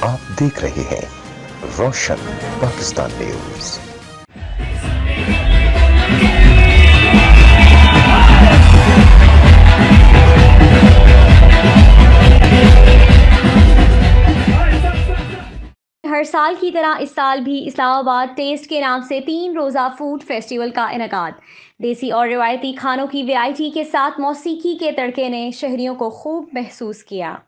आप देख रहे हैं रोशन पाकिस्तान न्यूज। हर साल की तरह इस साल भी इस्लामाबाद टेस्ट के नाम से 3 रोज़ा फूड फेस्टिवल का इनेकाद। देसी और रिवायती खानों की वैरायटी के साथ मौसीकी के तड़के ने शहरियों को खूब महसूस किया।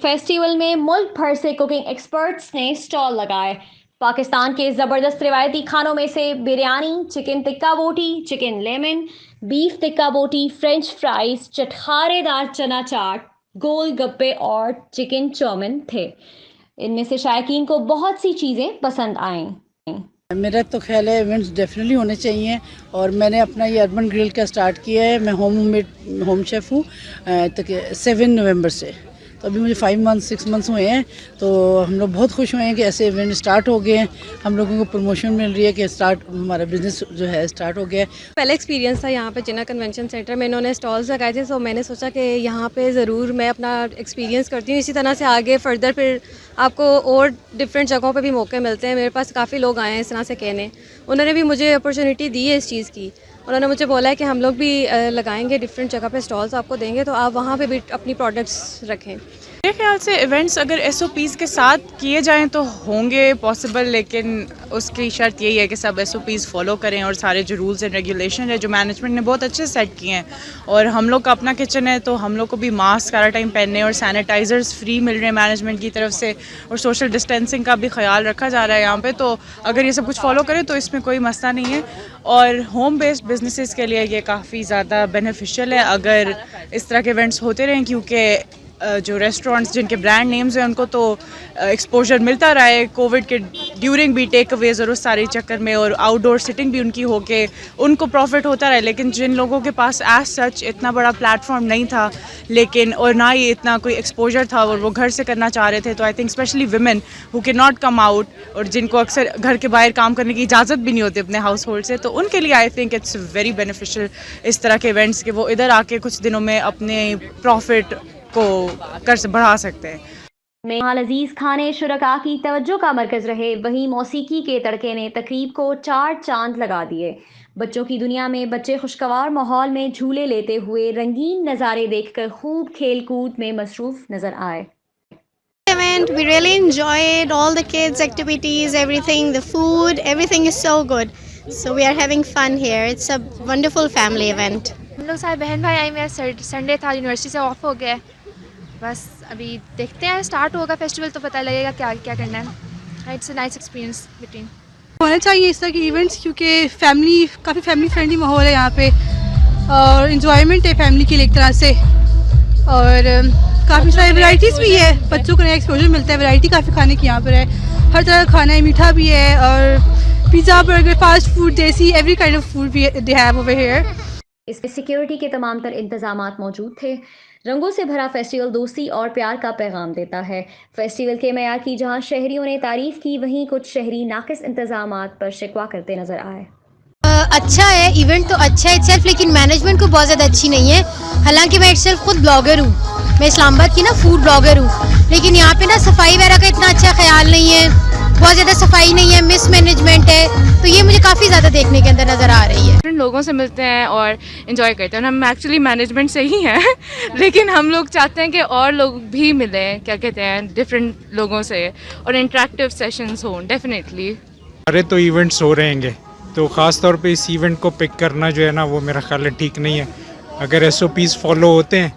फेस्टिवल में मुल्क भर से कुकिंग एक्सपर्ट्स ने स्टॉल लगाए। पाकिस्तान के ज़बरदस्त रिवायती खानों में से बिरयानी, चिकन टिक्का बोटी, चिकन लेमन, बीफ टिक्का बोटी, फ्रेंच फ्राइज, चटखारेदार चना चाट, गोल गप्पे और चिकन चाउमीन थे। इनमें से शायकीन को बहुत सी चीज़ें पसंद आईं। मेरा तो ख्याल है इवेंट्स डेफिनेटली होने चाहिए और मैंने अपना ये अर्बन ग्रिल का स्टार्ट किया है। मैं होम शेफ़ हूँ 7 नवंबर से, तो अभी मुझे 5 मंथ्स 6 मंथ्स हुए हैं। तो हम लोग बहुत खुश हुए हैं कि ऐसे इवेंट स्टार्ट हो गए हैं। हम लोगों को प्रमोशन मिल रही है कि हमारा बिज़नेस जो है स्टार्ट हो गया है। पहला एक्सपीरियंस था यहाँ पे जिन्ना कन्वेंशन सेंटर में, इन्होंने स्टॉल्स लगाए थे, तो मैंने सोचा कि यहाँ पे ज़रूर मैं अपना एक्सपीरियंस करती हूँ। इसी तरह से आगे फर्दर फिर आपको और डिफरेंट जगहों पे भी मौके मिलते हैं। मेरे पास काफ़ी लोग आए हैं इस तरह से कहने, उन्होंने भी मुझे अपॉर्चुनिटी दी है इस चीज़ की। उन्होंने मुझे बोला है कि हम लोग भी लगाएंगे डिफरेंट जगह पे स्टॉल्स आपको देंगे, तो आप वहाँ पे भी अपनी प्रोडक्ट्स रखें। मेरे ख्याल से इवेंट्स अगर SOPs के साथ किए जाएं तो होंगे पॉसिबल, लेकिन उसकी शर्त यही है कि सब SOPs फॉलो करें और सारे जो रूल्स एंड रेगुलेशन है जो मैनेजमेंट ने बहुत अच्छे सेट किए हैं। और हम लोग का अपना किचन है तो हम लोग को भी मास्क सारा टाइम पहनने और सैनिटाइज़र्स फ्री मिल रहे हैं मैनेजमेंट की तरफ से, और सोशल डिस्टेंसिंग का भी ख्याल रखा जा रहा है यहाँ पर। तो अगर ये सब कुछ फॉलो करें तो इसमें कोई मसला नहीं है। और होम बेस्ड बिजनेसेस के लिए ये काफ़ी ज़्यादा बेनिफिशियल है अगर इस तरह के इवेंट्स होते रहें, क्योंकि जो रेस्टोरेंट्स जिनके ब्रांड नेम्स हैं उनको तो एक्सपोजर मिलता रहा है कोविड के ड्यूरिंग भी, टेक अवेज और उस सारे चक्कर में, और आउटडोर सिटिंग भी उनकी होके उनको प्रॉफिट होता रहा। लेकिन जिन लोगों के पास एज सच इतना बड़ा प्लेटफॉर्म नहीं था, लेकिन और ना ही इतना कोई एक्सपोजर था और वो घर से करना चाह रहे थे, तो I think specially women who can not come out और जिनको अक्सर घर के बाहर काम करने की इजाज़त भी नहीं होती अपने हाउस होल्ड से, तो उनके लिए I think it's very beneficial इस तरह के इवेंट्स कि वो इधर आके कुछ दिनों में अपने प्रॉफिट को बढ़ा सकते हैं। मेहमान अजीज खाने शुरका की तवज्जो का मरकज रहे, वहीं मौसीकी के तड़के ने तकरीब को 4 चांद लगा दिए। बच्चों की दुनिया में बच्चे खुशगवार माहौल में झूले लेते हुए रंगीन नज़ारे देखकर खूब खेल कूद में मसरूफ नजर आए। Event, we really enjoyed all the kids activities, everything, the food, everything is so good, so we are having fun here. It's a wonderful family event. हम लोग सारे बहन भाई आए, मेरा संडे था, यूनिवर्सिटी से ऑफ हो गया, बस अभी देखते हैं स्टार्ट होगा फेस्टिवल तो पता लगेगा क्या क्या करना है। It's a nice experience between होना चाहिए इस तरह के इवेंट्स, क्योंकि काफ़ी फैमिली फ्रेंडली माहौल है यहाँ पे और इन्जॉयमेंट है फैमिली के लिए एक तरह से, और काफ़ी सारी वैराइटीज़ भी है, बच्चों को नया एक्सपोजर मिलता है। वैरायटी काफ़ी खाने की यहाँ पर है, हर तरह का खाना है, मीठा भी है और पिज़्ज़ा, बर्गर, फास्ट फूड, देसी, every kind of food they have over here. इसमें सिक्योरिटी के तमाम तर इंतजामात मौजूद थे। रंगों से भरा फेस्टिवल दोस्ती और प्यार का पैगाम देता है। फेस्टिवल के मयार की जहां शहरियों ने तारीफ की, वहीं कुछ शहरी नाकिस इंतजामात पर शिकवा करते नजर आए। अच्छा है इवेंट, तो अच्छा है इटसेल्फ, लेकिन मैनेजमेंट को बहुत ज़्यादा अच्छी नहीं है। हालांकि मैं इटसेल्फ खुद ब्लॉगर हूँ, मैं इस्लामाबाद की ना फूड ब्लॉगर हूँ, लेकिन यहाँ पे ना सफाई वगैरह का इतना अच्छा ख्याल नहीं है, बहुत ज़्यादा सफाई नहीं है, मिस मैनेजमेंट है, तो ये मुझे काफ़ी ज़्यादा देखने के अंदर नज़र आ रही है। डिफरेंट लोगों से मिलते हैं और इन्जॉय करते हैं। हम एक्चुअली मैनेजमेंट से ही हैं लेकिन हम लोग चाहते हैं कि और लोग भी मिलें, क्या कहते हैं, डिफरेंट लोगों से, और इंटरेक्टिव सेशंस हों डेफिनेटली। अरे तो इवेंट्स हो रहेंगे, तो ख़ास तौर पे इस इवेंट को पिक करना जो है ना वो मेरा ख्याल है ठीक नहीं है। अगर SOPs फॉलो होते हैं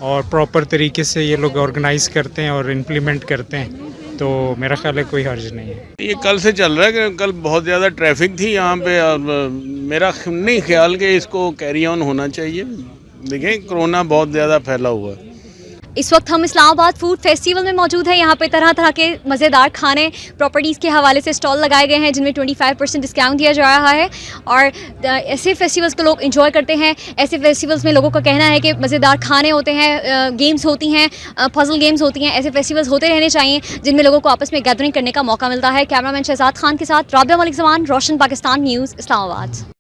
और प्रॉपर तरीके से ये लोग ऑर्गेनाइज़ करते हैं और इम्प्लीमेंट करते हैं तो मेरा ख्याल है कोई हर्ज नहीं है। ये कल से चल रहा है कि कल बहुत ज़्यादा ट्रैफिक थी यहाँ पे, और मेरा नहीं ख्याल कि इसको कैरी ऑन होना चाहिए। देखें कोरोना बहुत ज़्यादा फैला हुआ है। इस वक्त हम इस्लामाबाद फूड फेस्टिवल में मौजूद है। यहाँ पे तरह तरह के मज़ेदार खाने प्रॉपर्टीज़ के हवाले से स्टॉल लगाए गए हैं जिनमें 25% डिस्काउंट दिया जा रहा है और ऐसे फेस्टिवल्स को लोग इंजॉय करते हैं। ऐसे फेस्टिवल्स में लोगों का कहना है कि मज़ेदार खाने होते हैं, गेम्स होती हैं, पजल गेम्स होती हैं। ऐसे फेस्टिवल्स होते रहने चाहिए जिनमें लोगों को आपस में गैदरिंग करने का मौका मिलता है। कैमरामैन शहजाद खान के साथ राबिया मलिक जमान, रोशन पाकिस्तान न्यूज़, इस्लामाबाद।